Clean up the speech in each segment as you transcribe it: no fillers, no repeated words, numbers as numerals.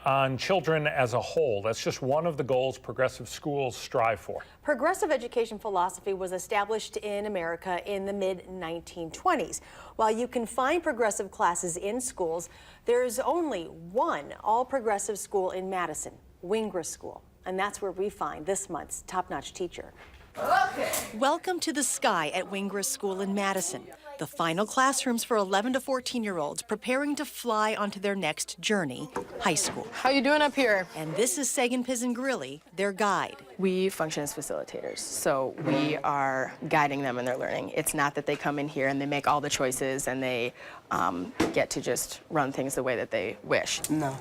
On children as a whole. That's just one of the goals progressive schools strive for. Progressive education philosophy was established in America in the mid-1920s. While you can find progressive classes in schools, there's only one all-progressive school in Madison, Wingra School. And that's where we find this month's Top-Notch Teacher. Okay. Welcome to the sky at Wingra School in Madison, the final classrooms for 11 to 14-year-olds preparing to fly onto their next journey, high school. How you doing up here? And this is Sagan Pizzingrilli, their guide. We function as facilitators, so we are guiding them in their learning. It's not that they come in here and they make all the choices and they get to just run things the way that they wish. No.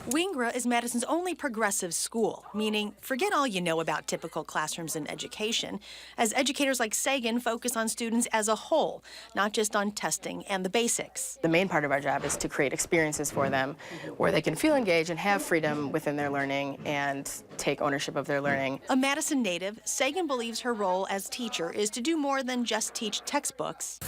Wingra is Madison's only progressive school, meaning forget all you know about typical classrooms in education, as educators like Sagan focus on students as a whole, not just on testing and the basics. The main part of our job is to create experiences for them where they can feel engaged and have freedom within their learning and take ownership of their learning. A Madison native, Sagan believes her role as teacher is to do more than just teach textbooks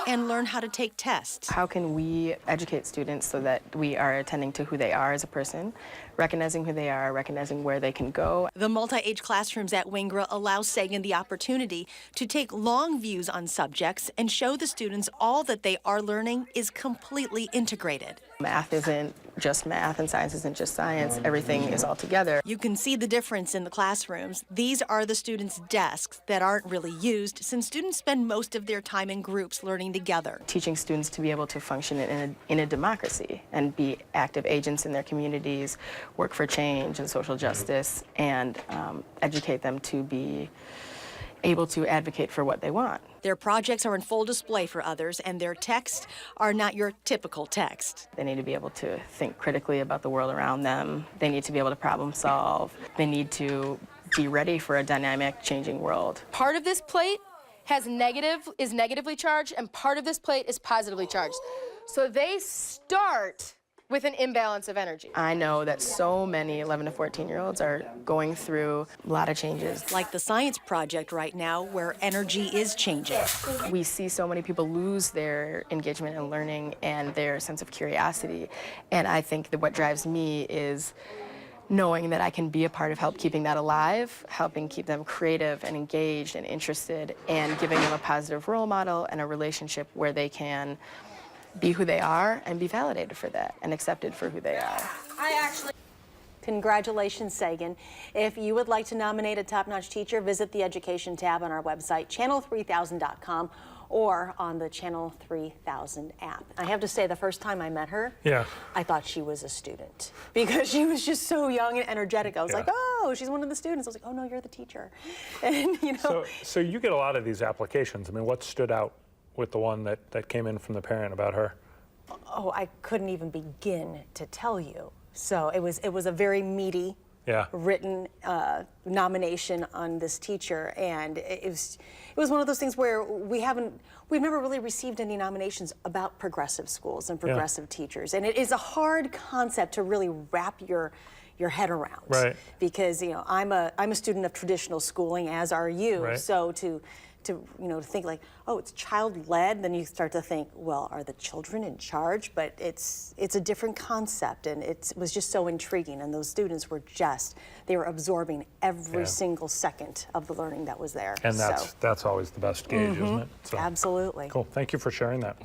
and learn how to take tests. How can we educate students so that we are attending to who they are as a person, recognizing who they are, recognizing where they can go. The multi-age classrooms at Wingra allow Sagan the opportunity to take long views on subjects and show the students all that they are learning is completely integrated. Math isn't just math and science isn't just science. Everything is all together. You can see the difference in the classrooms. These are the students' desks that aren't really used since students spend most of their time in groups learning together. Teaching students to be able to function in a democracy and be active agents in their communities, work for change and social justice, and educate them to be able to advocate for what they want. Their projects are in full display for others, and their texts are not your typical text. They need to be able to think critically about the world around them. They need to be able to problem solve. They need to be ready for a dynamic, changing world. Part of this plate is negatively charged, and part of this plate is positively charged. So they start with an imbalance of energy. I know that so many 11 to 14-year-olds are going through a lot of changes. Like the science project right now, where energy is changing. We see so many people lose their engagement in learning and their sense of curiosity. And I think that what drives me is knowing that I can be a part of keeping that alive, helping keep them creative and engaged and interested, and giving them a positive role model and a relationship where they can be who they are and be validated for that and accepted for who they are. Congratulations, Sagan. If you would like to nominate a top-notch teacher, visit the education tab on our website, channel3000.com, or on the Channel 3000 app. I have to say, the first time I met her, I thought she was a student because she was just so young and energetic. I was like, oh, she's one of the students. I was like, oh no, you're the teacher. And you know. So you get a lot of these applications. I mean, what stood out with the one that came in from the parent about her? Oh, I couldn't even begin to tell you. So it was a very meaty, written nomination on this teacher, and it was one of those things where we've never really received any nominations about progressive schools and progressive teachers, and it is a hard concept to really wrap your head around. Right. Because I'm a student of traditional schooling, as are you. Right. So to think like, oh, it's child-led, then you start to think, well, are the children in charge? But it's a different concept, and it was just so intriguing, and those students were they were absorbing every single second of the learning that was there. And that's always the best gauge, isn't it? So, absolutely. Cool. Thank you for sharing that.